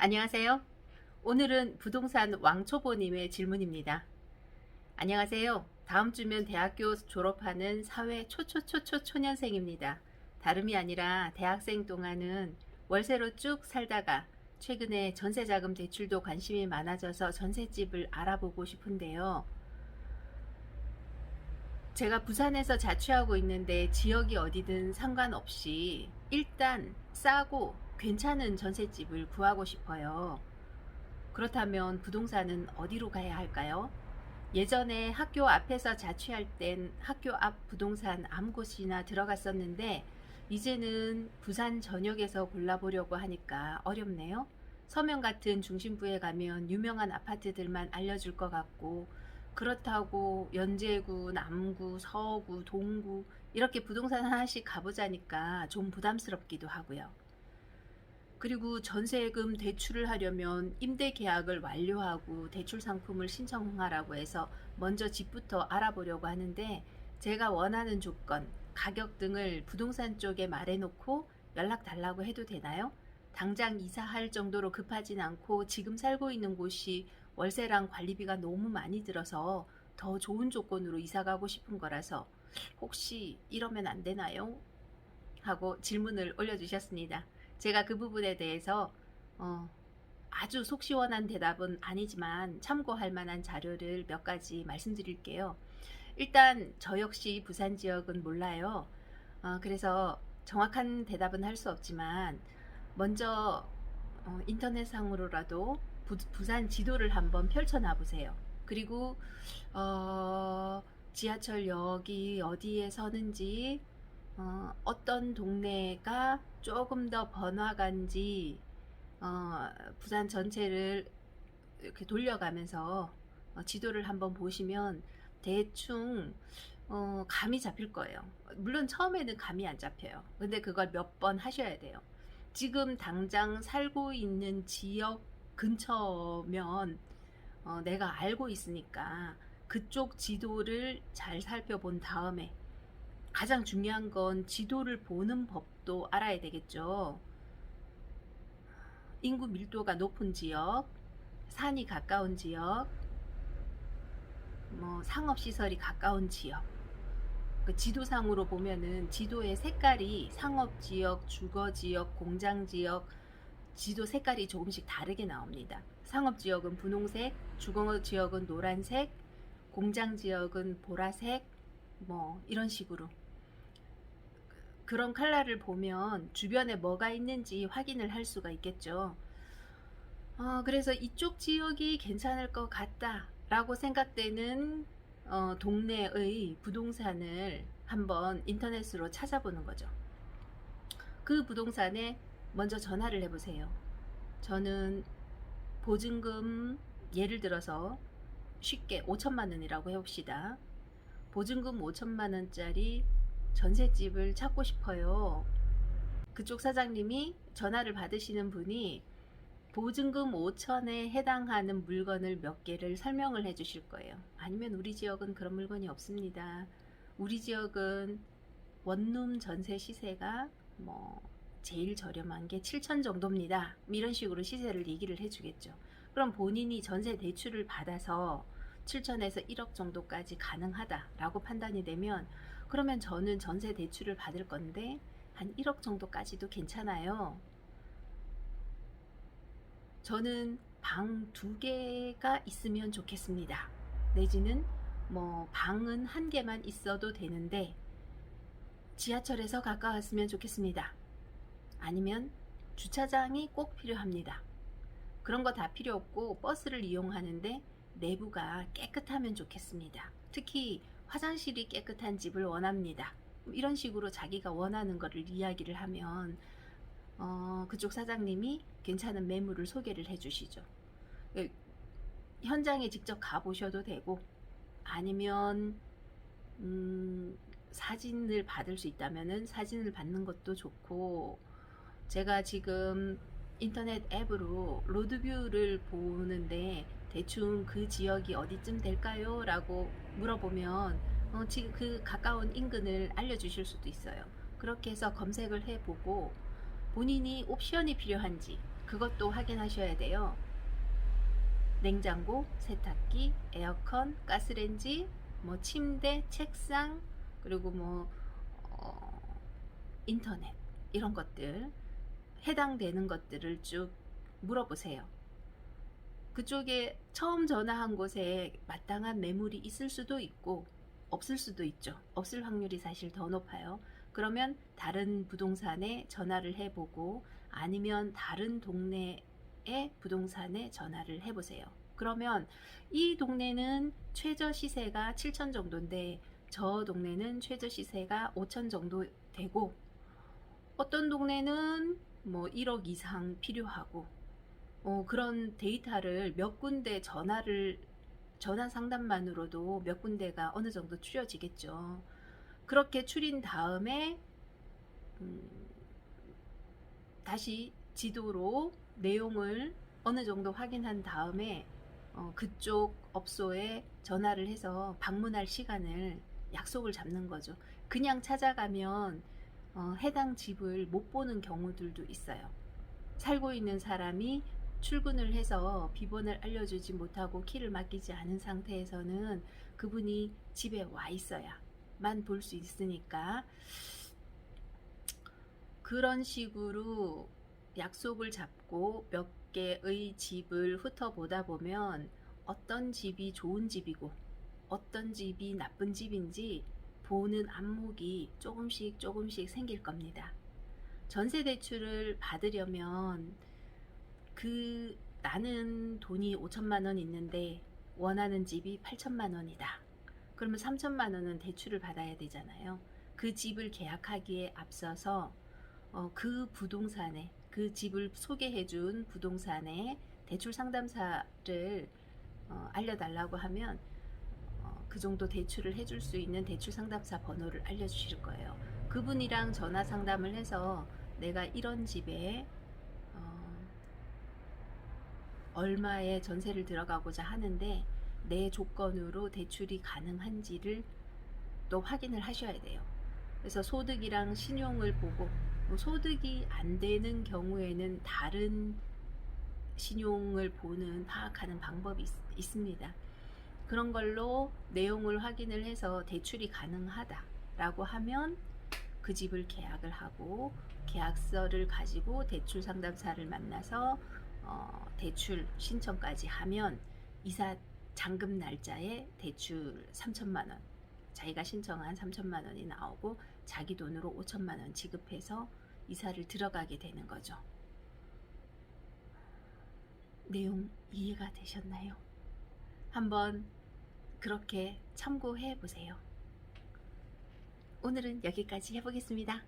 안녕하세요. 오늘은 부동산 왕초보님의 질문입니다. 안녕하세요. 다음 주면 대학교 졸업하는 사회 초년생입니다. 다름이 아니라 대학생 동안은 월세로 쭉 살다가 최근에 전세자금 대출도 관심이 많아져서 전셋집을 알아보고 싶은데요. 제가 부산에서 자취하고 있는데 지역이 어디든 상관없이 일단 싸고 괜찮은 전셋집을 구하고 싶어요. 그렇다면 부동산은 어디로 가야 할까요? 예전에 학교 앞에서 자취할 땐 학교 앞 부동산 아무 곳이나 들어갔었는데 이제는 부산 전역에서 골라보려고 하니까 어렵네요. 서면 같은 중심부에 가면 유명한 아파트들만 알려줄 것 같고, 그렇다고 연제구, 남구, 서구, 동구 이렇게 부동산 하나씩 가보자니까 좀 부담스럽기도 하고요. 그리고 전세금 대출을 하려면 임대 계약을 완료하고 대출 상품을 신청하라고 해서 먼저 집부터 알아보려고 하는데, 제가 원하는 조건, 가격 등을 부동산 쪽에 말해놓고 연락 달라고 해도 되나요? 당장 이사할 정도로 급하진 않고 지금 살고 있는 곳이 월세랑 관리비가 너무 많이 들어서 더 좋은 조건으로 이사 가고 싶은 거라서 혹시 이러면 안 되나요? 하고 질문을 올려주셨습니다. 제가 그 부분에 대해서 아주 속 시원한 대답은 아니지만 참고할 만한 자료를 몇 가지 말씀드릴게요. 일단 저 역시 부산 지역은 몰라요. 그래서 정확한 대답은 할 수 없지만 먼저 인터넷상으로라도 부산 지도를 한번 펼쳐놔 보세요. 그리고 지하철역이 어디에 서는지, 어떤 동네가 조금 더 번화가인지, 부산 전체를 이렇게 돌려가면서 지도를 한번 보시면 대충 감이 잡힐 거예요. 물론 처음에는 감이 안 잡혀요. 근데 그걸 몇 번 하셔야 돼요. 지금 당장 살고 있는 지역 근처면 내가 알고 있으니까 그쪽 지도를 잘 살펴본 다음에, 가장 중요한 건 지도를 보는 법도 알아야 되겠죠. 인구 밀도가 높은 지역, 산이 가까운 지역, 상업시설이 가까운 지역. 그 지도상으로 보면은 지도의 색깔이 상업지역, 주거지역, 공장지역, 지도 색깔이 조금씩 다르게 나옵니다. 상업지역은 분홍색, 주거지역은 노란색, 공장지역은 보라색, 이런 식으로. 그런 컬러를 보면 주변에 뭐가 있는지 확인을 할 수가 있겠죠. 그래서 이쪽 지역이 괜찮을 것 같다 라고 생각되는 동네의 부동산을 한번 인터넷으로 찾아보는 거죠. 그 부동산에 먼저 전화를 해보세요. 저는 보증금, 예를 들어서 쉽게 5천만 원이라고 해봅시다. 보증금 5천만 원짜리 전셋집을 찾고 싶어요. 그쪽 사장님이, 전화를 받으시는 분이 보증금 5천에 해당하는 물건을 몇 개를 설명을 해 주실 거예요. 아니면 우리 지역은 그런 물건이 없습니다. 우리 지역은 원룸 전세 시세가 제일 저렴한 게 7천 정도입니다. 이런 식으로 시세를 얘기를 해주겠죠. 그럼 본인이 전세 대출을 받아서 7천에서 1억 정도까지 가능하다라고 판단이 되면, 그러면 저는 전세 대출을 받을 건데 한 1억 정도까지도 괜찮아요. 저는 방 2개가 있으면 좋겠습니다. 내지는 방은 1개만 있어도 되는데 지하철에서 가까웠으면 좋겠습니다. 아니면 주차장이 꼭 필요합니다. 그런 거 다 필요 없고 버스를 이용하는데 내부가 깨끗하면 좋겠습니다. 특히 화장실이 깨끗한 집을 원합니다. 이런 식으로 자기가 원하는 거를 이야기를 하면 그쪽 사장님이 괜찮은 매물을 소개를 해주시죠. 현장에 직접 가보셔도 되고, 아니면 사진을 받을 수 있다면 사진을 받는 것도 좋고, 제가 지금 인터넷 앱으로 로드뷰를 보는데 대충 그 지역이 어디쯤 될까요? 라고 물어보면 지금 그 가까운 인근을 알려주실 수도 있어요. 그렇게 해서 검색을 해보고 본인이 옵션이 필요한지, 그것도 확인하셔야 돼요. 냉장고, 세탁기, 에어컨, 가스레인지, 뭐 침대, 책상, 그리고 뭐 인터넷, 이런 것들 해당되는 것들을 쭉 물어보세요. 그쪽에 처음 전화한 곳에 마땅한 매물이 있을 수도 있고 없을 수도 있죠. 없을 확률이 사실 더 높아요. 그러면 다른 부동산에 전화를 해보고, 아니면 다른 동네의 부동산에 전화를 해보세요. 그러면 이 동네는 최저 시세가 7천 정도인데 저 동네는 최저 시세가 5천 정도 되고, 어떤 동네는 뭐 1억 이상 필요하고, 그런 데이터를 몇 군데 전화 상담만으로도 몇 군데가 어느 정도 추려지겠죠. 그렇게 추린 다음에 다시 지도로 내용을 어느 정도 확인한 다음에 그쪽 업소에 전화를 해서 방문할 시간을 약속을 잡는 거죠. 그냥 찾아가면 해당 집을 못 보는 경우들도 있어요. 살고 있는 사람이 출근을 해서 비번을 알려주지 못하고 키를 맡기지 않은 상태에서는 그분이 집에 와 있어야만 볼 수 있으니까, 그런 식으로 약속을 잡고 몇 개의 집을 훑어보다 보면 어떤 집이 좋은 집이고 어떤 집이 나쁜 집인지 보는 안목이 조금씩 생길 겁니다. 전세 대출을 받으려면 나는 돈이 5천만 원 있는데 원하는 집이 8천만 원이다. 그러면 3천만 원은 대출을 받아야 되잖아요. 그 집을 계약하기에 앞서서 그 부동산에, 그 집을 소개해준 부동산에 대출 상담사를 알려달라고 하면 그 정도 대출을 해줄 수 있는 대출 상담사 번호를 알려주실 거예요. 그분이랑 전화 상담을 해서 내가 이런 집에 얼마의 전세를 들어가고자 하는데 내 조건으로 대출이 가능한지를 또 확인을 하셔야 돼요. 그래서 소득이랑 신용을 보고, 소득이 안 되는 경우에는 다른 신용을 파악하는 방법이 있습니다. 그런 걸로 내용을 확인을 해서 대출이 가능하다라고 하면 그 집을 계약을 하고, 계약서를 가지고 대출 상담사를 만나서 대출 신청까지 하면 이사 잔금 날짜에 대출 3천만 원, 자기가 신청한 3천만 원이 나오고 자기 돈으로 5천만 원 지급해서 이사를 들어가게 되는 거죠. 내용 이해가 되셨나요? 한번 그렇게 참고해 보세요. 오늘은 여기까지 해보겠습니다.